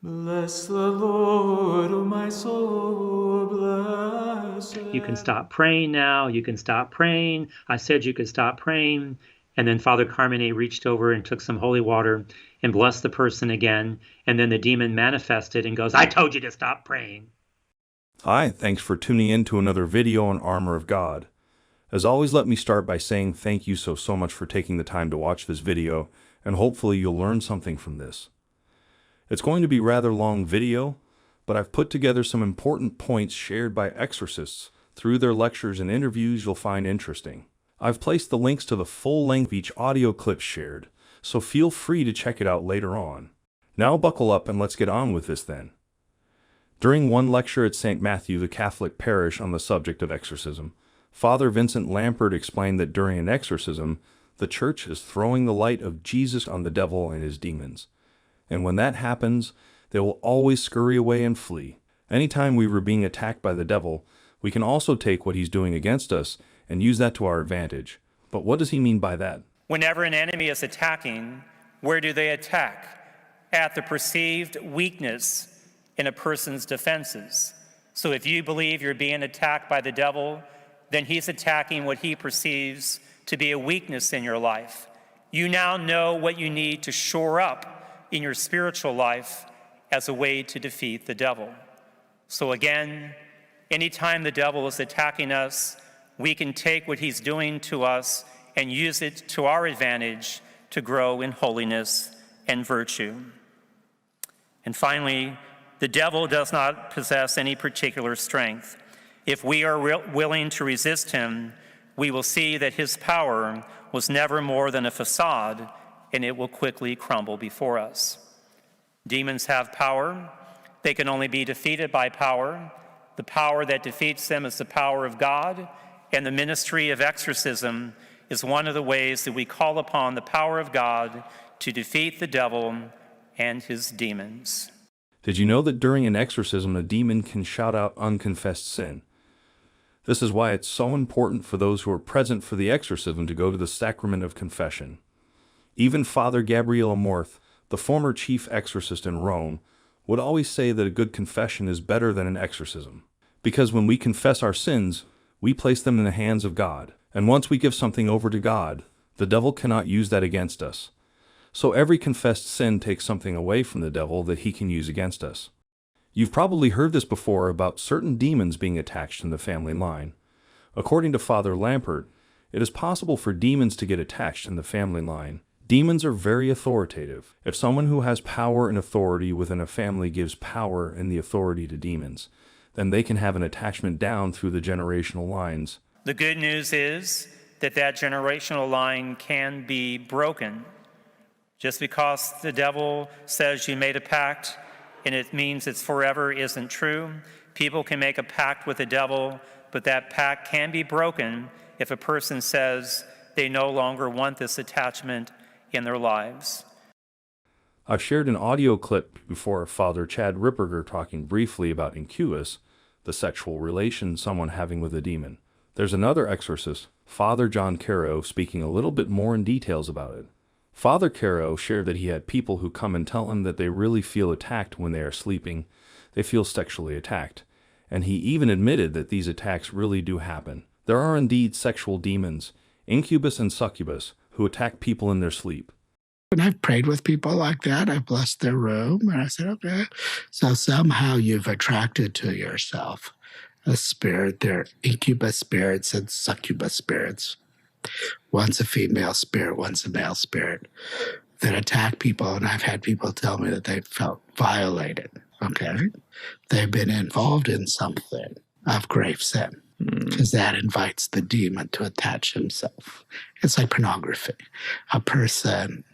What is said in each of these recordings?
Bless the Lord, O my soul, bless You can him. stop praying now. You can stop praying. I said you could stop praying. And then Father Carmine reached over and took some holy water and blessed the person again. And then the demon manifested and goes, I told you to stop praying. Hi, thanks for tuning in to another video on Armor of God. As always, let me start by saying thank you so much for taking the time to watch this video, and hopefully you'll learn something from this. It's going to be a rather long video, but I've put together some important points shared by exorcists through their lectures and interviews you'll find interesting. I've placed the links to the full length of each audio clip shared, so feel free to check it out later on. Now buckle up and let's get on with this then. During one lecture at St. Matthew, the Catholic parish, on the subject of exorcism, Father Vincent Lampert explained that during an exorcism, the Church is throwing the light of Jesus on the devil and his demons. And when that happens, they will always scurry away and flee. Anytime we were being attacked by the devil, we can also take what he's doing against us and use that to our advantage. But what does he mean by that? Whenever an enemy is attacking, where do they attack? At the perceived weakness in a person's defenses. So if you believe you're being attacked by the devil, then he's attacking what he perceives to be a weakness in your life. You now know what you need to shore up in your spiritual life as a way to defeat the devil. So again, anytime the devil is attacking us, we can take what he's doing to us and use it to our advantage to grow in holiness and virtue. And finally, the devil does not possess any particular strength. If we are willing to resist him, we will see that his power was never more than a facade, and it will quickly crumble before us. Demons have power. They can only be defeated by power. The power that defeats them is the power of God, and the ministry of exorcism is one of the ways that we call upon the power of God to defeat the devil and his demons. Did you know that during an exorcism, a demon can shout out unconfessed sin? This is why it's so important for those who are present for the exorcism to go to the sacrament of confession. Even Father Gabriele Amorth, the former chief exorcist in Rome, would always say that a good confession is better than an exorcism. Because when we confess our sins, we place them in the hands of God. And once we give something over to God, the devil cannot use that against us. So every confessed sin takes something away from the devil that he can use against us. You've probably heard this before about certain demons being attached in the family line. According to Father Lampert, it is possible for demons to get attached in the family line. Demons are very authoritative. If someone who has power and authority within a family gives power and the authority to demons, then they can have an attachment down through the generational lines. The good news is that that generational line can be broken. Just because the devil says you made a pact and it means it's forever isn't true. People can make a pact with the devil, but that pact can be broken if a person says they no longer want this attachment in their lives. I've shared an audio clip before of Father Chad Ripperger talking briefly about Incubus, the sexual relation someone having with a demon. There's another exorcist, Father John Caro, speaking a little bit more in details about it. Father Caro shared that he had people who come and tell him that they really feel attacked when they are sleeping. They feel sexually attacked. And he even admitted that these attacks really do happen. There are indeed sexual demons, Incubus and Succubus, who attack people in their sleep. And I've prayed with people like that. I've blessed their room, and I said, okay. So somehow you've attracted to yourself a spirit. They're incubus spirits and succubus spirits. One's a female spirit, one's a male spirit that attack people. And I've had people tell me that they felt violated, okay? They've been involved in something of grave sin, because that invites the demon to attach himself. It's like pornography. A person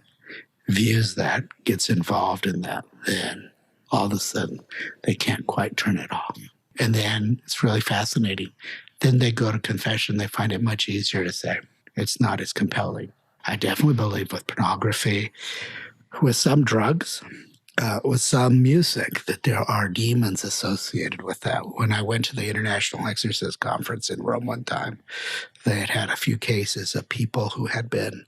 views that, gets involved in that, then all of a sudden they can't quite turn it off. And then it's really fascinating. Then they go to confession, they find it much easier to say. It's not as compelling. I definitely believe with pornography, with some drugs, with some music, that there are demons associated with that. When I went to the International Exorcist Conference in Rome one time, they had a few cases of people who had been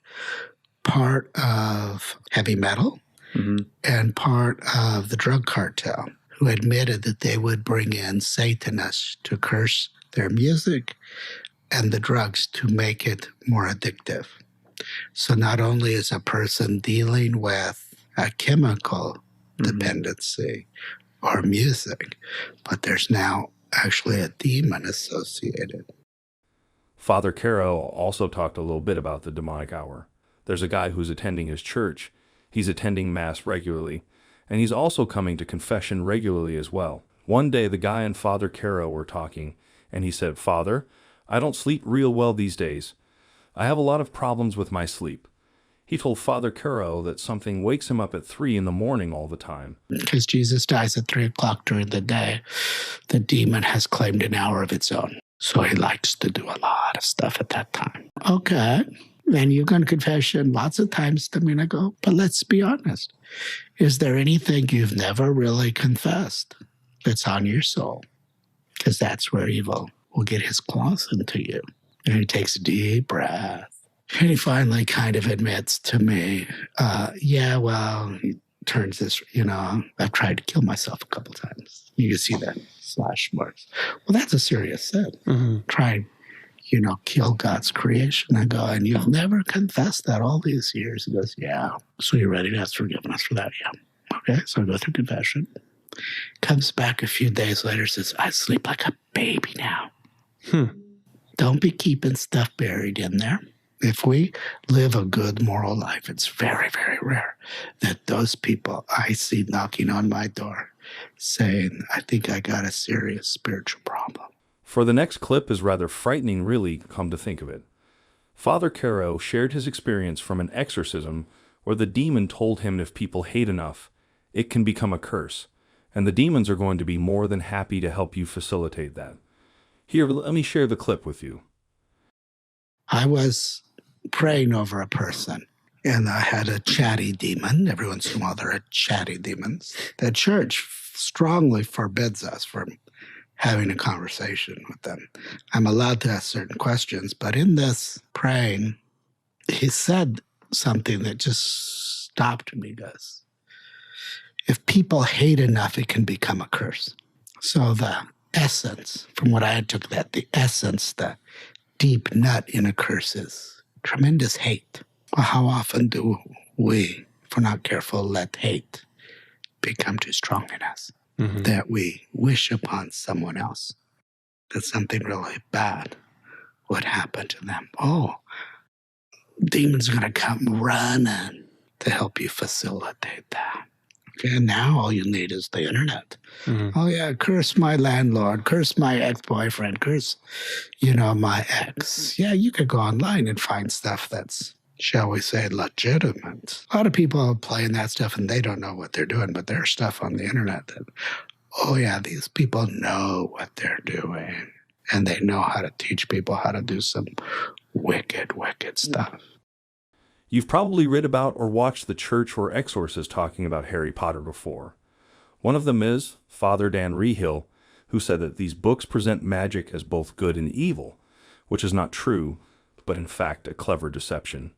part of heavy metal and part of the drug cartel, who admitted that they would bring in Satanists to curse their music and the drugs to make it more addictive. So not only is a person dealing with a chemical dependency or music, but there's now actually a demon associated. Father Caro also talked a little bit about the demonic hour. There's a guy who's attending his church. He's attending Mass regularly, and he's also coming to confession regularly as well. One day, the guy and Father Caro were talking, and he said, "Father, I don't sleep real well these days. I have a lot of problems with my sleep." He told Father Caro that something wakes him up at 3 in the morning all the time. Because Jesus dies at 3 o'clock during the day, the demon has claimed an hour of its own. So he likes to do a lot of stuff at that time. Okay. And you've gone to confession lots of times a minute ago, but let's be honest. Is there anything you've never really confessed that's on your soul? Because that's where evil will get his claws into you. And he takes a deep breath. And he finally kind of admits to me, he turns this, I've tried to kill myself a couple times. You can see that slash marks. Well, that's a serious sin. Try and, kill God's creation. I go, and you've never confessed that all these years? He goes, yeah. So you're ready to ask forgiveness for that? Yeah. Okay, so I go through confession. Comes back a few days later, says, I sleep like a baby now. Don't be keeping stuff buried in there. If we live a good moral life, it's very, very rare that those people I see knocking on my door saying, I think I got a serious spiritual problem. For the next clip is rather frightening, really, come to think of it. Father Caro shared his experience from an exorcism where the demon told him if people hate enough, it can become a curse, and the demons are going to be more than happy to help you facilitate that. Here, let me share the clip with you. I was praying over a person, and I had a chatty demon. Every once in a while, there are chatty demons. The church strongly forbids us from having a conversation with them. I'm allowed to ask certain questions, but in this praying, he said something that just stopped me, guys. If people hate enough, it can become a curse. So the essence, from what I took that, the essence, the deep nut in a curse is tremendous hate. Well, how often do we, if we're not careful, let hate become too strong in us? That we wish upon someone else that something really bad would happen to them. Oh, demons are going to come running to help you facilitate that. Okay, and now all you need is the internet. Oh, yeah, curse my landlord, curse my ex-boyfriend, curse, my ex. Yeah, you could go online and find stuff that's, shall we say, legitimate. A lot of people are playing that stuff and they don't know what they're doing, but there's stuff on the internet that, oh, yeah, these people know what they're doing. And they know how to teach people how to do some wicked, wicked stuff. You've probably read about or watched the church or exorcist talking about Harry Potter before. One of them is Father Dan Rehill, who said that these books present magic as both good and evil, which is not true, but in fact a clever deception.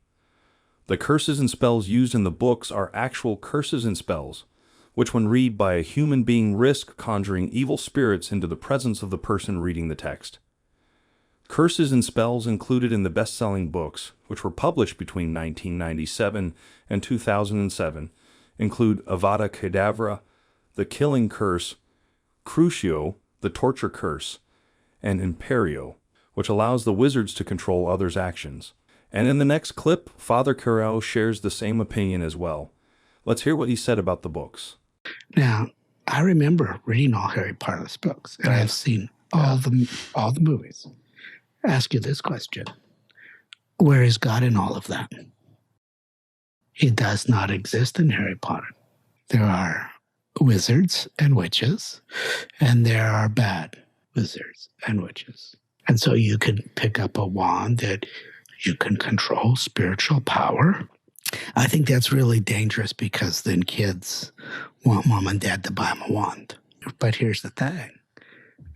The curses and spells used in the books are actual curses and spells, which when read by a human being risk conjuring evil spirits into the presence of the person reading the text. Curses and spells included in the best-selling books, which were published between 1997 and 2007, include Avada Kedavra, The Killing Curse, Crucio, The Torture Curse, and Imperio, which allows the wizards to control others' actions. And in the next clip, Father Caro shares the same opinion as well. Let's hear what he said about the books. Now, I remember reading all Harry Potter's books, and I have seen all the movies. I ask you this question. Where is God in all of that? He does not exist in Harry Potter. There are wizards and witches, and there are bad wizards and witches. And so you can pick up a wand that you can control spiritual power. I think that's really dangerous because then kids want mom and dad to buy them a wand. But here's the thing.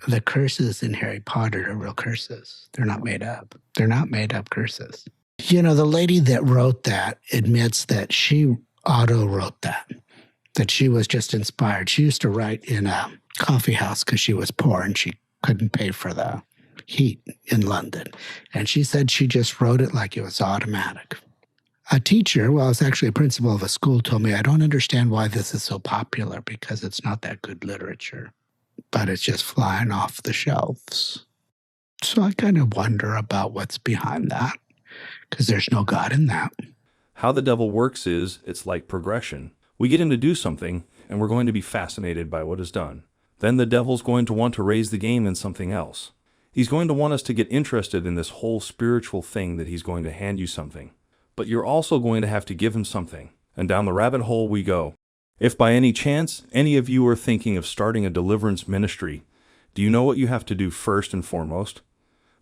The curses in Harry Potter are real curses. They're not made up. They're not made up curses. The lady that wrote that admits that she Otto wrote that she was just inspired. She used to write in a coffee house because she was poor and she couldn't pay for the heat in London. And she said she just wrote it like it was automatic. A teacher, well, it's actually a principal of a school, told me, I don't understand why this is so popular because it's not that good literature, but it's just flying off the shelves. So I kind of wonder about what's behind that because there's no God in that. How the devil works is, it's like progression. We get him to do something, and we're going to be fascinated by what is done. Then the devil's going to want to raise the game in something else. He's going to want us to get interested in this whole spiritual thing that he's going to hand you something. But you're also going to have to give him something, and down the rabbit hole we go. If by any chance any of you are thinking of starting a deliverance ministry, do you know what you have to do first and foremost?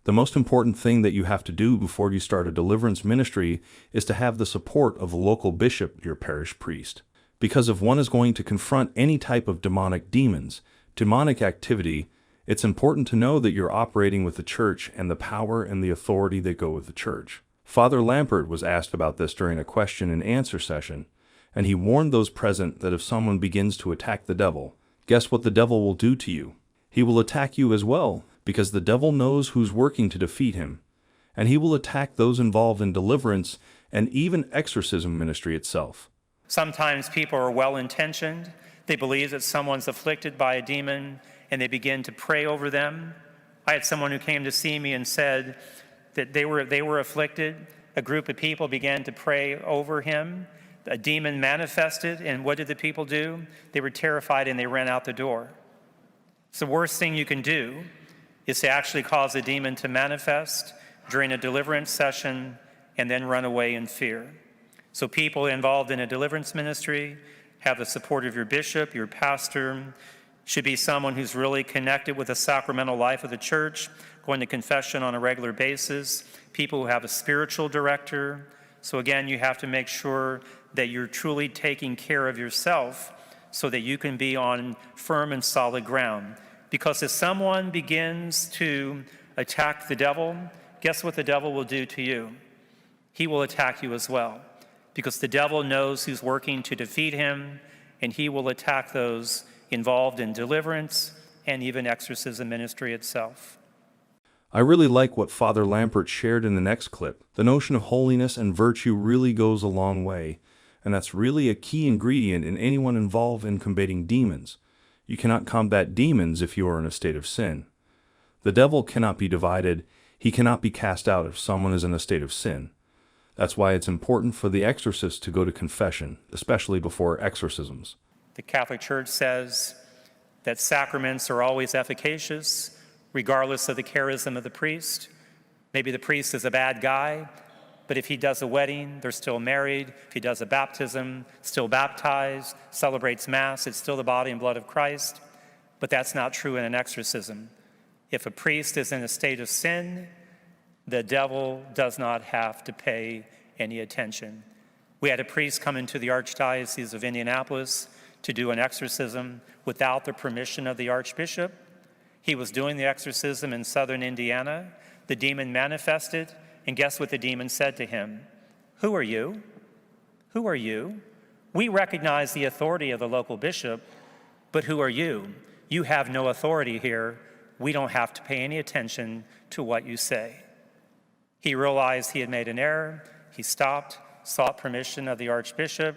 The most important thing that you have to do before you start a deliverance ministry is to have the support of a local bishop, your parish priest. Because if one is going to confront any type of demonic demons, demonic activity, it's important to know that you're operating with the church and the power and the authority that go with the church. Father Lampert was asked about this during a question and answer session, and he warned those present that if someone begins to attack the devil, guess what the devil will do to you? He will attack you as well, because the devil knows who's working to defeat him, and he will attack those involved in deliverance and even exorcism ministry itself. Sometimes people are well-intentioned. They believe that someone's afflicted by a demon, and they begin to pray over them. I had someone who came to see me and said that they were afflicted. A group of people began to pray over him. A demon manifested, and what did the people do? They were terrified and they ran out the door. So the worst thing you can do is to actually cause a demon to manifest during a deliverance session and then run away in fear. So people involved in a deliverance ministry have the support of your bishop, your pastor, should be someone who's really connected with the sacramental life of the church, going to confession on a regular basis, people who have a spiritual director. So again, you have to make sure that you're truly taking care of yourself so that you can be on firm and solid ground. Because if someone begins to attack the devil, guess what the devil will do to you? He will attack you as well. Because the devil knows who's working to defeat him, and he will attack those involved in deliverance and even exorcism ministry itself. I really like what Father Lampert shared in the next clip. The notion of holiness and virtue really goes a long way, and that's really a key ingredient in anyone involved in combating demons. You cannot combat demons if you are in a state of sin. The devil cannot be divided. He cannot be cast out if someone is in a state of sin. That's why it's important for the exorcist to go to confession, especially before exorcisms. The Catholic Church says that sacraments are always efficacious, regardless of the charism of the priest. Maybe the priest is a bad guy, but if he does a wedding, they're still married. If he does a baptism, still baptized, celebrates Mass, it's still the body and blood of Christ. But that's not true in an exorcism. If a priest is in a state of sin, the devil does not have to pay any attention. We had a priest come into the Archdiocese of Indianapolis to do an exorcism without the permission of the Archbishop. He was doing the exorcism in southern Indiana. The demon manifested, and guess what the demon said to him? "Who are you? Who are you? We recognize the authority of the local bishop, but who are you? You have no authority here. We don't have to pay any attention to what you say." He realized he had made an error. He stopped, sought permission of the Archbishop,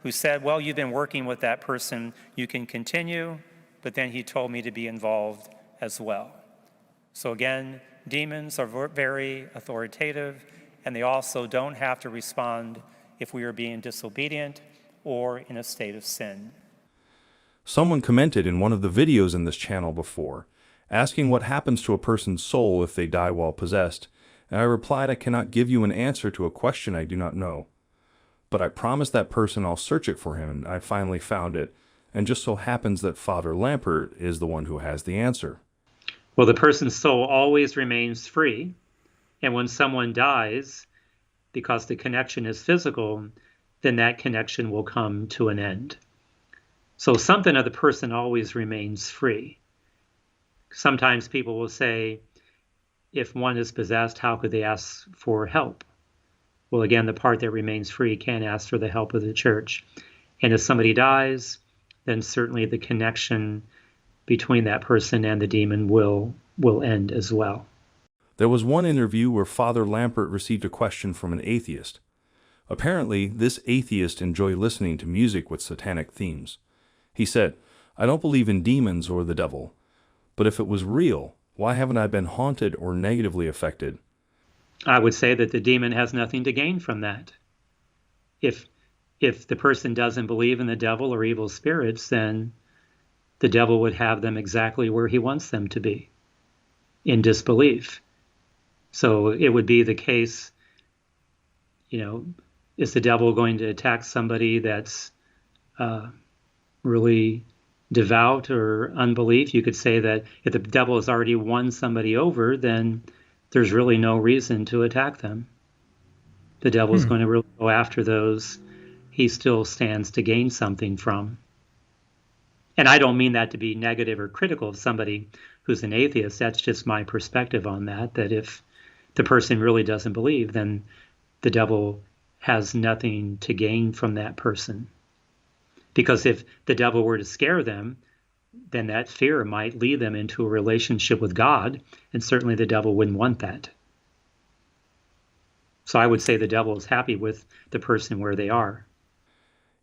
who said, "Well, you've been working with that person. You can continue." But then he told me to be involved as well. So again, demons are very authoritative, and they also don't have to respond if we are being disobedient or in a state of sin. Someone commented in one of the videos in this channel before, asking what happens to a person's soul if they die while possessed, and I replied I cannot give you an answer to a question I do not know. But I promised that person I'll search it for him, and I finally found it, and just so happens that Father Lampert is the one who has the answer. Well, the person's soul always remains free, and when someone dies, because the connection is physical, then that connection will come to an end. So something of the person always remains free. Sometimes people will say, if one is possessed, how could they ask for help? Well, again, the part that remains free can't ask for the help of the church. And if somebody dies, then certainly the connection between that person and the demon will end as well. There was one interview where Father Lampert received a question from an atheist. Apparently, this atheist enjoyed listening to music with satanic themes. He said, "I don't believe in demons or the devil, but if it was real, why haven't I been haunted or negatively affected?" I would say that the demon has nothing to gain from that. If the person doesn't believe in the devil or evil spirits, then the devil would have them exactly where he wants them to be, in disbelief. So it would be the case, is the devil going to attack somebody that's really devout or unbelief? You could say that if the devil has already won somebody over, then there's really no reason to attack them. The devil is going to really go after those he still stands to gain something from. And I don't mean that to be negative or critical of somebody who's an atheist. That's just my perspective on that if the person really doesn't believe, then the devil has nothing to gain from that person. Because if the devil were to scare them, then that fear might lead them into a relationship with God, and certainly the devil wouldn't want that. So I would say the devil is happy with the person where they are.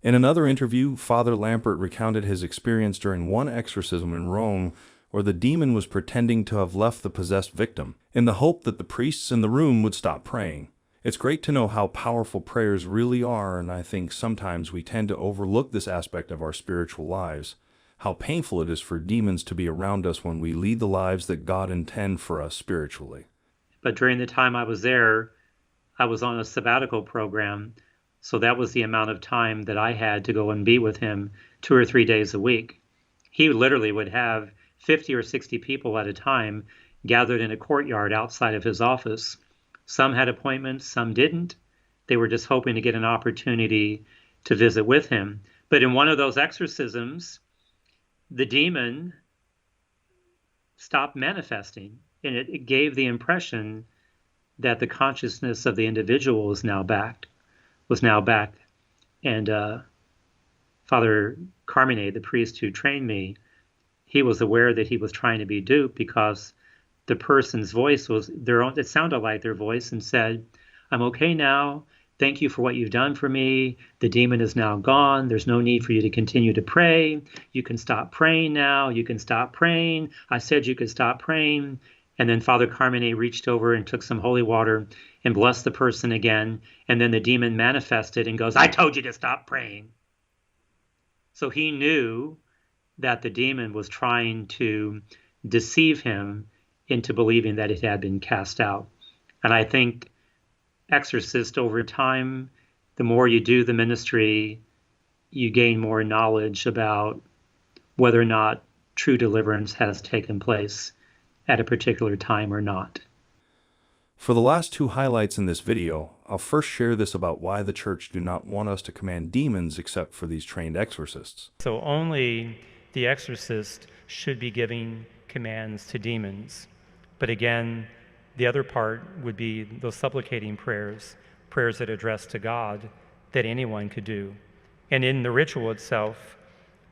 In another interview, Father Lampert recounted his experience during one exorcism in Rome where the demon was pretending to have left the possessed victim in the hope that the priests in the room would stop praying. It's great to know how powerful prayers really are, and I think sometimes we tend to overlook this aspect of our spiritual lives, how painful it is for demons to be around us when we lead the lives that God intends for us spiritually. But during the time I was there, I was on a sabbatical program, so that was the amount of time that I had to go and be with him 2 or 3 days a week. He literally would have 50 or 60 people at a time gathered in a courtyard outside of his office. Some had appointments, some didn't. They were just hoping to get an opportunity to visit with him. But in one of those exorcisms, the demon stopped manifesting, and it gave the impression that the consciousness of the individual was now back. And Father Carmine, the priest who trained me, he was aware that he was trying to be duped because the person's voice was their own. It sounded like their voice and said, "I'm okay now. Thank you for what you've done for me. The demon is now gone. There's no need for you to continue to pray. You can stop praying now. You can stop praying. I said you could stop praying." And then Father Carmine reached over and took some holy water and blessed the person again. And then the demon manifested and goes, "I told you to stop praying." So he knew that the demon was trying to deceive him into believing that it had been cast out. And I think exorcist, over time, the more you do the ministry, you gain more knowledge about whether or not true deliverance has taken place at a particular time or not. For the last two highlights in this video, I'll first share this about why the church do not want us to command demons except for these trained exorcists. So only the exorcist should be giving commands to demons. But again, the other part would be those supplicating prayers that address to God that anyone could do. And in the ritual itself,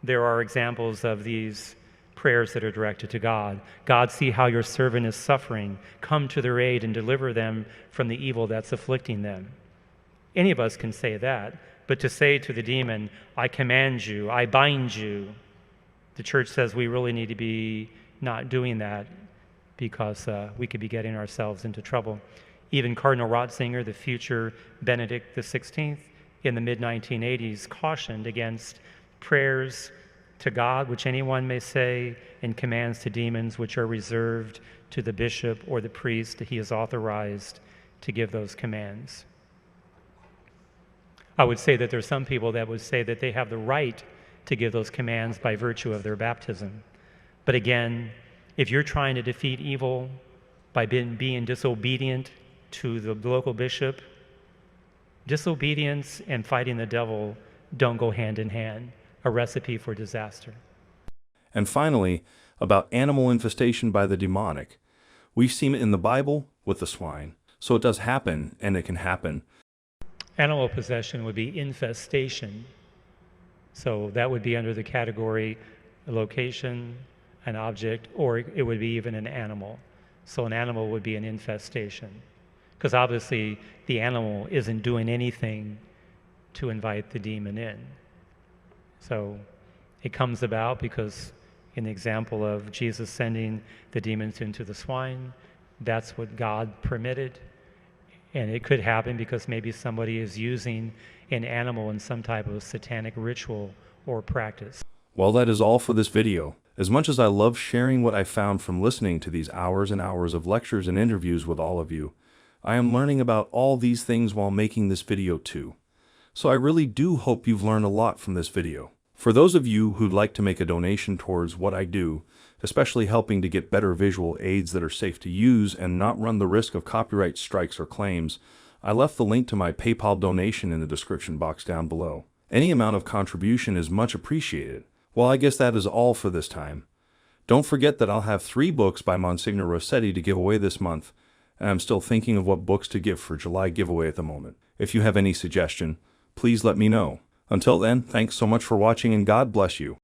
there are examples of these prayers that are directed to God. God, see how your servant is suffering. Come to their aid and deliver them from the evil that's afflicting them. Any of us can say that, but to say to the demon, "I command you, I bind you," the church says we really need to be not doing that because we could be getting ourselves into trouble. Even Cardinal Ratzinger, the future Benedict XVI, in the mid-1980s cautioned against prayers to God, which anyone may say, and commands to demons, which are reserved to the bishop or the priest that he is authorized to give those commands. I would say that there's some people that would say that they have the right to give those commands by virtue of their baptism. But again, if you're trying to defeat evil by being disobedient to the local bishop, disobedience and fighting the devil don't go hand in hand. A recipe for disaster. And finally, about animal infestation by the demonic. We've seen it in the Bible with the swine. So it does happen, and it can happen. Animal possession would be infestation. So that would be under the category a location, an object, or it would be even an animal. So an animal would be an infestation. Because obviously the animal isn't doing anything to invite the demon in. So it comes about because in the example of Jesus sending the demons into the swine, that's what God permitted. And it could happen because maybe somebody is using an animal in some type of satanic ritual or practice. Well, that is all for this video. As much as I love sharing what I found from listening to these hours and hours of lectures and interviews with all of you, I am learning about all these things while making this video too. So I really do hope you've learned a lot from this video. For those of you who'd like to make a donation towards what I do, especially helping to get better visual aids that are safe to use and not run the risk of copyright strikes or claims, I left the link to my PayPal donation in the description box down below. Any amount of contribution is much appreciated. Well, I guess that is all for this time. Don't forget that I'll have 3 books by Monsignor Rossetti to give away this month, and I'm still thinking of what books to give for July giveaway at the moment. If you have any suggestion, please let me know. Until then, thanks so much for watching and God bless you.